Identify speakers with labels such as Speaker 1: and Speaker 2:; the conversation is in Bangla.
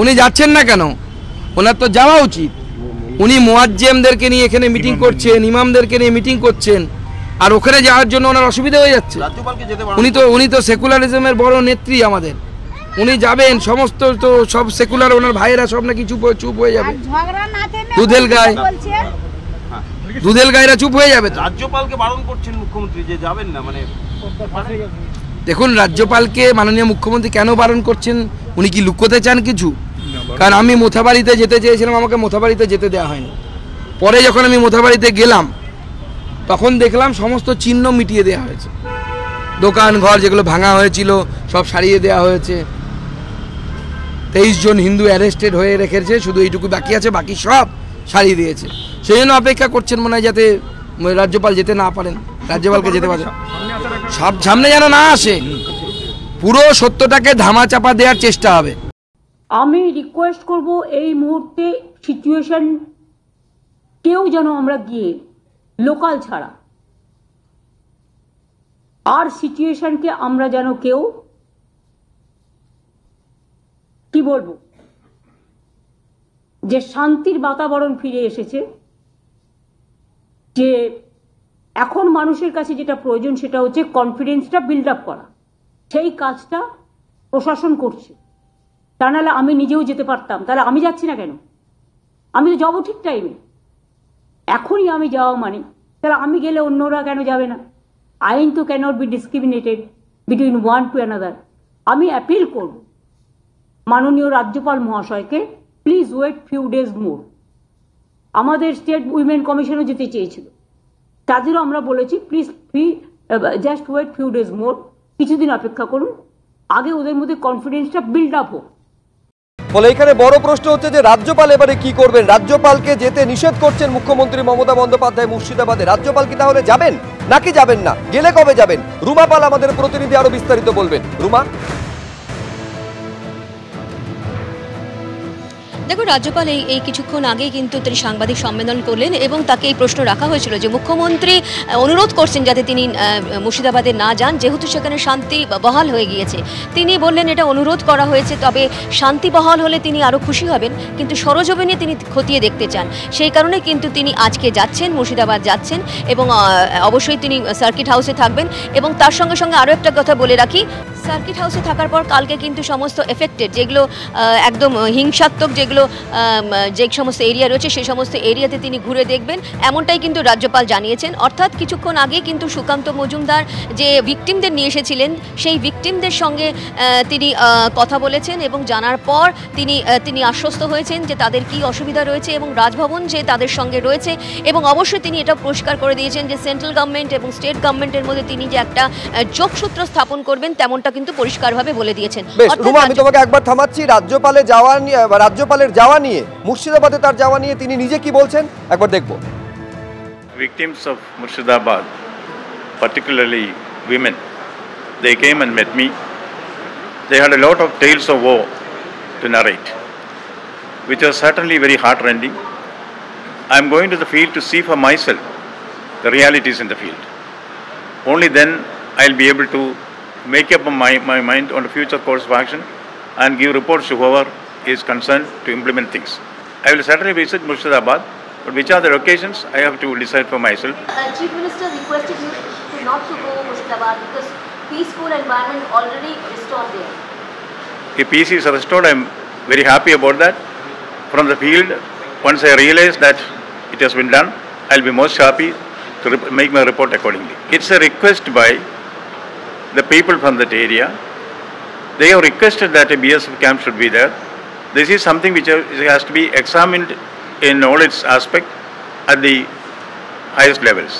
Speaker 1: উনি যাচ্ছেন না কেন? ওনার তো যাওয়া উচিত। উনি মুয়াজ্জেমদেরকে নিয়ে এখানে মিটিং করছেন, ইমামদেরকে নিয়ে মিটিং করছেন, আর ওখানে যাওয়ার জন্য ওনার অসুবিধা হয়ে যাচ্ছে। উনি তো সেকুলারিজমের বড় নেত্রী আমাদের। উনি যাবেন, সমস্ত তো সব সেকুলার ওনার ভাইয়েরা সব নাকি চুপ হয়ে যাবে। দুধেল গায়েরা চুপ হয়ে যাবে।
Speaker 2: রাজ্যপালকে বারণ করছেন মুখ্যমন্ত্রী যে যাবেন না, মানে
Speaker 1: দেখুন রাজ্যপালকে মাননীয় মুখ্যমন্ত্রী কেন বারণ করছেন? উনি কি লুকোতে চান কিছু? কারণ আমি মোথাবাড়িতে যেতে চেয়েছিলাম, আমাকে মোথাবাড়িতে যেতে দেওয়া হয়নি। পরে যখন আমি মোথাবাড়িতে গেলাম তখন দেখলাম সমস্ত চিহ্ন মিটিয়ে দেওয়া হয়েছে, দোকান ঘর যেগুলো ভাঙা হয়েছিল সব সারিয়ে দেওয়া হয়েছে। 23 জন হিন্দু অ্যারেস্টেড হয়ে রেখেছে, শুধু এইটুকু বাকি আছে, বাকি সব সারিয়ে দিয়েছে। সেই জন্য অপেক্ষা করছেন মনে হয় যাতে রাজ্যপাল যেতে না পারেন, রাজ্যপালকে যেতে পারেন, সব সামনে যেন না আসে, পুরো সত্যটাকে ধামাচাপা দেওয়ার চেষ্টা হবে।
Speaker 3: আমি রিকোয়েস্ট করব এই মুহূর্তে সিচুয়েশন কেউ যেন আমরা গিয়ে লোকাল ছাড়া আর সিচুয়েশনকে আমরা যেন কেউ কি বলবো যে শান্তির বাতাবরণ ফিরে এসেছে, যে এখন মানুষের কাছে যেটা প্রয়োজন সেটা হচ্ছে কনফিডেন্সটা বিল্ড আপ করা। সেই কাজটা প্রশাসন করছে, তা নাহলে আমি নিজেও যেতে পারতাম। তাহলে আমি যাচ্ছি না কেন? আমি তো যাবো ঠিক টাইমে, এখনই আমি যাওয়া মানে, তাহলে আমি গেলে অন্যরা কেন যাবে না? আইন তো cannot be discriminated between one to another. আমি অ্যাপিল করব মাননীয় রাজ্যপাল মহাশয়কে, please wait few days more. আমাদের স্টেট উইমেন কমিশনও যেতে চেয়েছিল, তাদেরও আমরা বলেছি please just wait few days more, কিছুদিন অপেক্ষা করুন, আগে ওদের মধ্যে কনফিডেন্সটা বিল্ড আপ হোক।
Speaker 4: ফলে এখানে বড় প্রশ্ন হচ্ছে যে রাজ্যপাল এবারে কি করবেন? রাজ্যপালকে যেতে নিষেধ করছেন মুখ্যমন্ত্রী মমতা বন্দ্যোপাধ্যায় মুর্শিদাবাদে। রাজ্যপাল কি তাহলে যাবেন নাকি যাবেন না? গেলে কবে যাবেন? রুমা পাল আমাদের প্রতিনিধি আরো বিস্তারিত বলবেন। রুমা,
Speaker 5: দেখো, রাজ্যপাল এই কিছুক্ষণ আগেই কিন্তু তিনি সাংবাদিক সম্মেলন করলেন এবং তাকে এই প্রশ্ন রাখা হয়েছিল যে মুখ্যমন্ত্রী অনুরোধ করছেন যাতে তিনি মুর্শিদাবাদে না যান, যেহেতু সেখানে শান্তি বহাল হয়ে গিয়েছে। তিনি বললেন এটা অনুরোধ করা হয়েছে, তবে শান্তি বহাল হলে তিনি আরও খুশি হবেন, কিন্তু সরজমিনে তিনি খতিয়ে দেখতে চান। সেই কারণে কিন্তু তিনি আজকে যাচ্ছেন, মুর্শিদাবাদ যাচ্ছেন এবং অবশ্যই তিনি সার্কিট হাউসে থাকবেন। এবং তার সঙ্গে সঙ্গে আরও একটা কথা বলে রাখি, সার্কিট হাউসে থাকার পর কালকে কিন্তু সমস্ত এফেক্টেড যেগুলো একদম হিংসাত্মক যে সমস্ত এরিয়া রয়েছে সেই সমস্ত এরিয়াতে তিনি ঘুরে দেখবেন, এমনটাই কিন্তু রাজ্যপাল জানিয়েছেন। অর্থাৎ কিছুক্ষণ আগে কিন্তু সুকান্ত মজুমদার যে ভিকটিমদের নিয়ে এসেছিলেন সেই ভিকটিমদের সঙ্গে তিনি কথা বলেছেন এবং জানার পর তিনি আশ্বস্ত হয়েছেন যে তাদের কি অসুবিধা রয়েছে এবং রাজভবন যে তাদের সঙ্গে রয়েছে। এবং অবশ্যই তিনি এটা পরিষ্কার করে দিয়েছেন যে সেন্ট্রাল গভর্নমেন্ট এবং স্টেট গভর্নমেন্টের মধ্যে তিনি যে একটা যোগসূত্র স্থাপন করবেন তেমনটা কিন্তু পরিষ্কারভাবে বলে দিয়েছেন।
Speaker 4: আমি তোমাকে একবার থামাচ্ছি। রাজ্যপালের যাওয়া নিয়ে, মুর্শিদাবাদে তার যাওয়া নিয়ে তিনি নিজে কি বলছেন একবার দেখব।
Speaker 6: Victims of Murshidabad, particularly women, they came and met me. They had a lot of tales of woe to narrate, which was certainly very heartrending. I am going to the field to see for myself the realities in the field. Only then I will be able to make up my mind on the future course of action and give reports to whoever is concerned to implement things. I will certainly visit Murshidabad, but which are the occasions I have to decide for myself.
Speaker 5: Chief Minister requested you not to go Murshidabad because peaceful environment already restored there.
Speaker 6: If peace is restored, I am very happy about that. From the field, once I realize that it has been done, I will be most happy to make my report accordingly. It's a request by the people from that area. They have requested that a BSF camp should be there. This is something which has to be examined in all its aspects at the highest levels.